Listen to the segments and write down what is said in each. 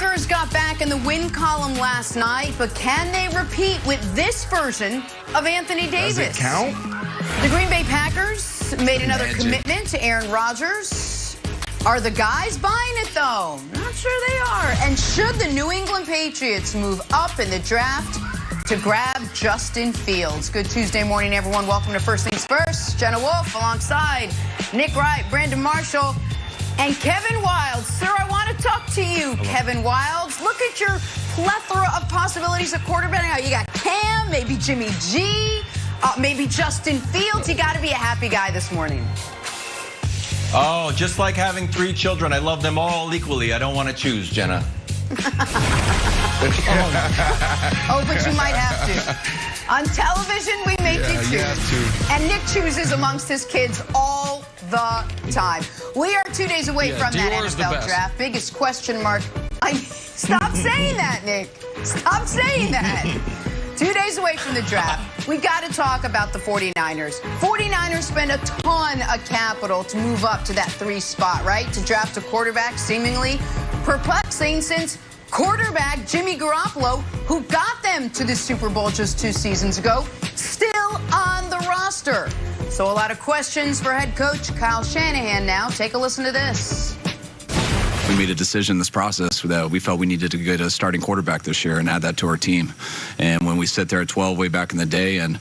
Lakers got back in the win column last night, but can they repeat with this version of Anthony Davis? Does it count? The Green Bay Packers made another commitment to Aaron Rodgers. Are the guys buying it, though? Not sure they are. And should the New England Patriots move up in the draft to grab Justin Fields? Good Tuesday morning, everyone. Welcome to First Things First. Jenna Wolf alongside Nick Wright, Brandon Marshall, and Kevin Wildes. Sir, I want to talk to you, Kevin Wildes. Look at your plethora of possibilities at quarterback. Now you got Cam, maybe Jimmy G, maybe Justin Fields. You got to be a happy guy this morning. Oh, just like having 3 children. I love them all equally. I don't want to choose, Jenna. Oh, but you might have to. On television, we make you choose. You have to. And Nick chooses amongst his kids all the time. We are 2 days away from that NFL draft. Biggest question mark. Stop saying that, Nick. Stop saying that. 2 days away from the draft. We got to talk about the 49ers. 49ers spend a ton of capital to move up to that 3 spot, right? To draft a quarterback, seemingly perplexing since quarterback Jimmy Garoppolo, who got them to the Super Bowl just 2 seasons ago, still on the roster. So a lot of questions for head coach Kyle Shanahan now. Take a listen to this. We made a decision in this process that we felt we needed to get a starting quarterback this year and add that to our team. And when we sit there at 12 way back in the day, and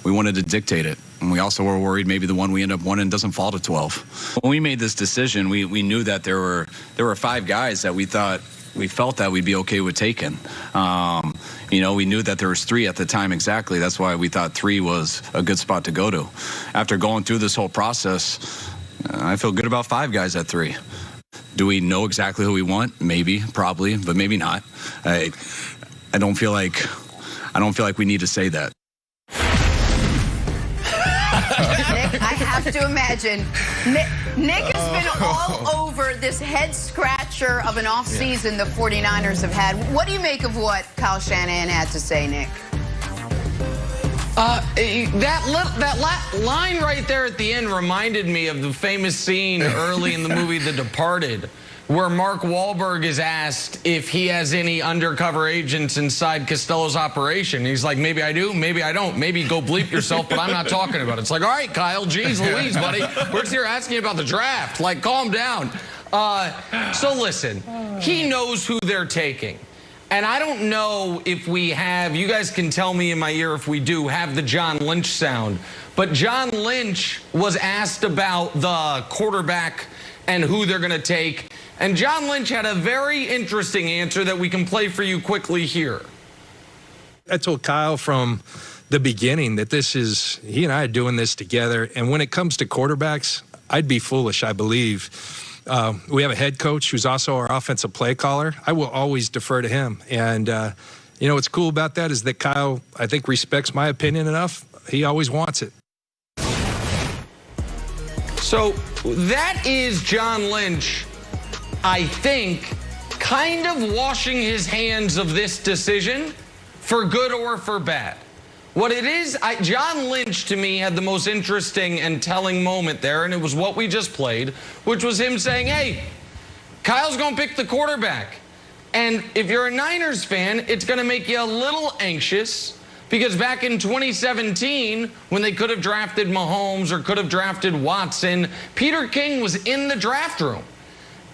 we wanted to dictate it. And we also were worried maybe the one we end up winning doesn't fall to 12. When we made this decision, we knew that there were 5 guys that we felt that we'd be okay with taking. You know, we knew that there was 3 at the time exactly. That's why we thought 3 was a good spot to go to. After going through this whole process, I feel good about 5 guys at 3. Do we know exactly who we want? Maybe, probably, but maybe not. I don't feel like we need to say that. Nick, I have to imagine. Nick has been all over this head scratcher of an offseason the 49ers have had. What do you make of what Kyle Shanahan had to say, Nick? That line right there at the end reminded me of the famous scene early in the movie The Departed, where Mark Wahlberg is asked if he has any undercover agents inside Costello's operation. He's like, maybe I do, maybe I don't. Maybe go bleep yourself, but I'm not talking about it. It's like, all right, Kyle, geez Louise, buddy. We're just here asking about the draft. Like, calm down. So listen, he knows who they're taking. And I don't know if we have, you guys can tell me in my ear if we do, have the John Lynch sound. But John Lynch was asked about the quarterback and who they're going to take. And John Lynch had a very interesting answer that we can play for you quickly here. I told Kyle from the beginning that he and I are doing this together. And when it comes to quarterbacks, I'd be foolish, I believe. We have a head coach who's also our offensive play caller. I will always defer to him. And, you know, what's cool about that is that Kyle, I think, respects my opinion enough. He always wants it. So that is John Lynch, I think, kind of washing his hands of this decision for good or for bad. What it is, John Lynch, to me, had the most interesting and telling moment there, and it was what we just played, which was him saying, hey, Kyle's going to pick the quarterback. And if you're a Niners fan, it's going to make you a little anxious, because back in 2017, when they could have drafted Mahomes or could have drafted Watson, Peter King was in the draft room.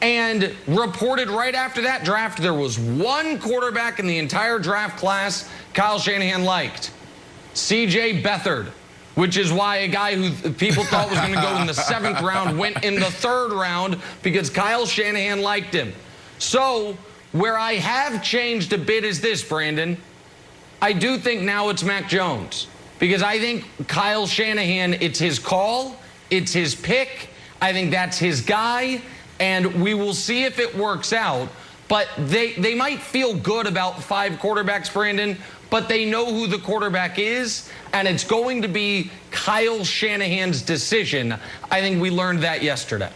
And reported right after that draft, there was 1 quarterback in the entire draft class Kyle Shanahan liked. C.J. Beathard, which is why a guy who people thought was going to go in the 7th round went in the 3rd round because Kyle Shanahan liked him. So where I have changed a bit is this, Brandon. I do think now it's Mac Jones because I think Kyle Shanahan, it's his call, it's his pick. I think that's his guy, and we will see if it works out. But they might feel good about 5 quarterbacks, Brandon, but they know who the quarterback is, and it's going to be Kyle Shanahan's decision. I think we learned that yesterday.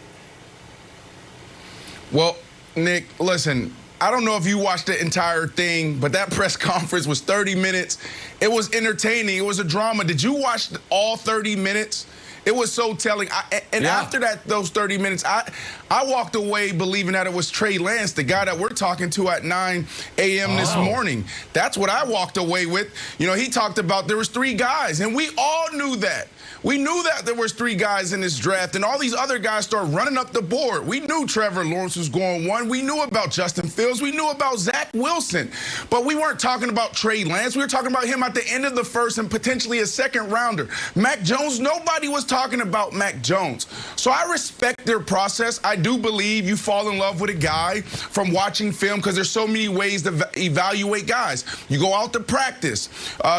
Well, Nick, listen, I don't know if you watched the entire thing, but that press conference was 30 minutes. It was entertaining. It was a drama. Did you watch all 30 minutes? It was so telling. After those 30 minutes, I walked away believing that it was Trey Lance, the guy that we're talking to at 9 a.m. this morning. That's what I walked away with. You know, he talked about there was 3 guys, and we all knew that. We knew that there was 3 guys in this draft, and all these other guys started running up the board. We knew Trevor Lawrence was going 1. We knew about Justin Fields. We knew about Zach Wilson. But we weren't talking about Trey Lance. We were talking about him at the end of the first and potentially a second rounder. Mac Jones, nobody was talking about Mac Jones. So I respect their process. I do believe you fall in love with a guy from watching film because there's so many ways to evaluate guys. You go out to practice.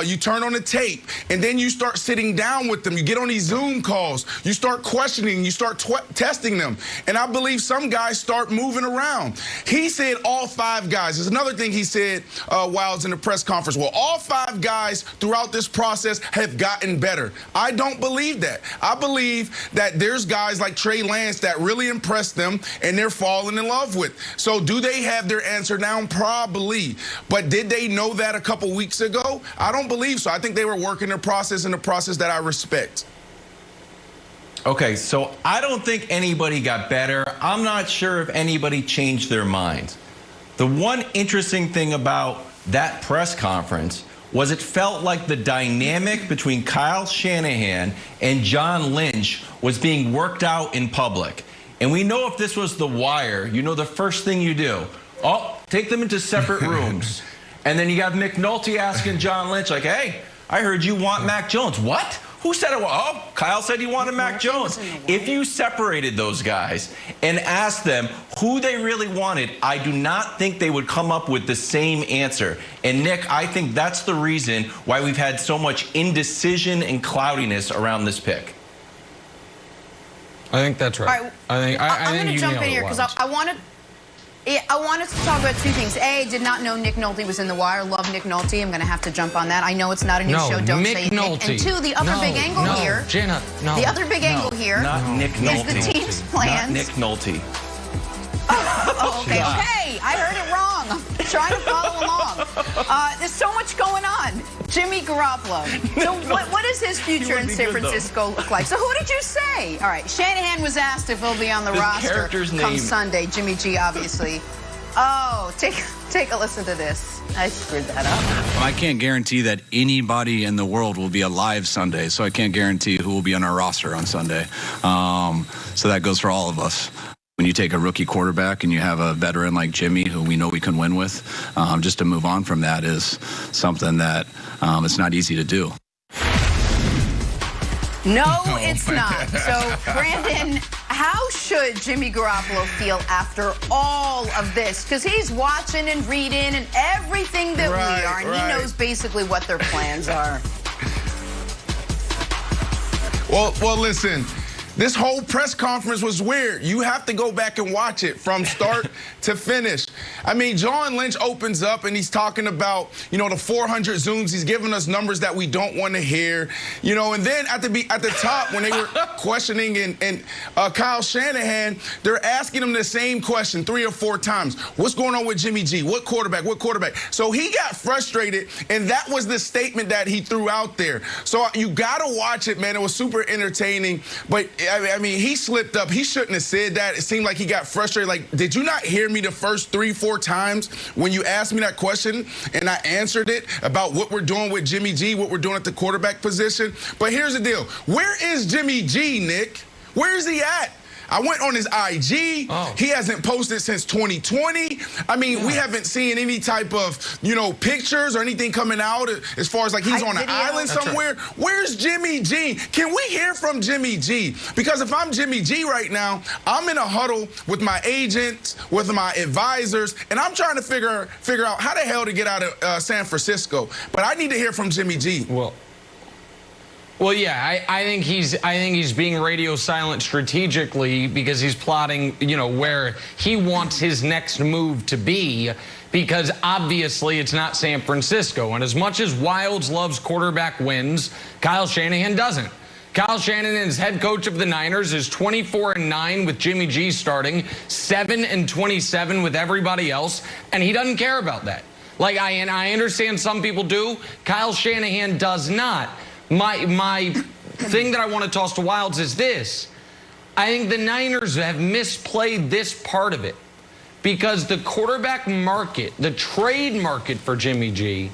You turn on the tape, and then you start sitting down with them. You get on these Zoom calls. You start questioning. You start testing them. And I believe some guys start moving around. He said all 5 guys. There's another thing he said while I was in the press conference. Well, all 5 guys throughout this process have gotten better. I don't believe that. I believe that there's guys like Trey Lance that really impressed them and they're falling in love with. So do they have their answer now? Probably. But did they know that a couple weeks ago? I don't believe so. I think they were working their process in a process that I respect. Okay, so I don't think anybody got better. I'm not sure if anybody changed their minds. The one interesting thing about that press conference was it felt like the dynamic between Kyle Shanahan and John Lynch was being worked out in public. And we know if this was The Wire, you know the first thing you do, take them into separate rooms. And then you have McNulty asking John Lynch, like, hey, I heard you want Mac Jones. What? Who said it? Oh, Kyle said he wanted Mac Jones. If you separated those guys and asked them who they really wanted, I do not think they would come up with the same answer. And Nick, I think that's the reason why we've had so much indecision and cloudiness around this pick. I think that's right. All right. I'm going to jump in here because I wanted to talk about 2 things. A, did not know Nick Nolte was in The Wire. Love Nick Nolte. I'm going to have to jump on that. I know it's not a new show. Don't say it, Nick. And 2, the other big angle here. Jenna, the other big angle here not Nick Nolte. Is the team's plans. Not Nick Nolte. Oh, okay. Okay. I heard it wrong. I'm trying to follow along. There's so much going on. Jimmy Garoppolo. So what does his future in San Francisco look like? So who did you say? All right. Shanahan was asked if he'll be on the roster come Sunday. Jimmy G, obviously. Oh, take a listen to this. I screwed that up. I can't guarantee that anybody in the world will be alive Sunday, so I can't guarantee who will be on our roster on Sunday. So that goes for all of us. When you take a rookie quarterback and you have a veteran like Jimmy, who we know we can win with, just to move on from that is something that it's not easy to do. No, it's not. So, Brandon, how should Jimmy Garoppolo feel after all of this? Because he's watching and reading and everything that we are, and he knows basically what their plans are. Well, listen. This whole press conference was weird. You have to go back and watch it from start to finish. I mean, John Lynch opens up and he's talking about, you know, the 400 Zooms. He's giving us numbers that we don't want to hear, you know. And then at the top, when they were questioning and Kyle Shanahan, they're asking him the same question 3 or 4 times. What's going on with Jimmy G? What quarterback? What quarterback? So he got frustrated, and that was the statement that he threw out there. So you got to watch it, man. It was super entertaining, but I mean, he slipped up. He shouldn't have said that. It seemed like he got frustrated. Like, did you not hear me the first 3-4 times when you asked me that question and I answered it about what we're doing with Jimmy G, what we're doing at the quarterback position? But here's the deal. Where is Jimmy G, Nick? Where is he at? I went on his IG. Oh. He hasn't posted since 2020. I mean, we haven't seen any type of, you know, pictures or anything coming out as far as like he's on an island somewhere. Right. Where's Jimmy G? Can we hear from Jimmy G? Because if I'm Jimmy G right now, I'm in a huddle with my agents, with my advisors, and I'm trying to figure out how the hell to get out of San Francisco. But I need to hear from Jimmy G. Well, yeah, I think he's being radio silent strategically because he's plotting, you know, where he wants his next move to be, because obviously it's not San Francisco. And as much as Wilds loves quarterback wins, Kyle Shanahan doesn't. Kyle Shanahan, as head coach of the Niners, is 24-9 with Jimmy G starting, 7-27 with everybody else, and he doesn't care about that. Like, I understand some people do. Kyle Shanahan does not. My thing that I want to toss to Wildes is this. I think the Niners have misplayed this part of it because the quarterback market, the trade market for Jimmy G,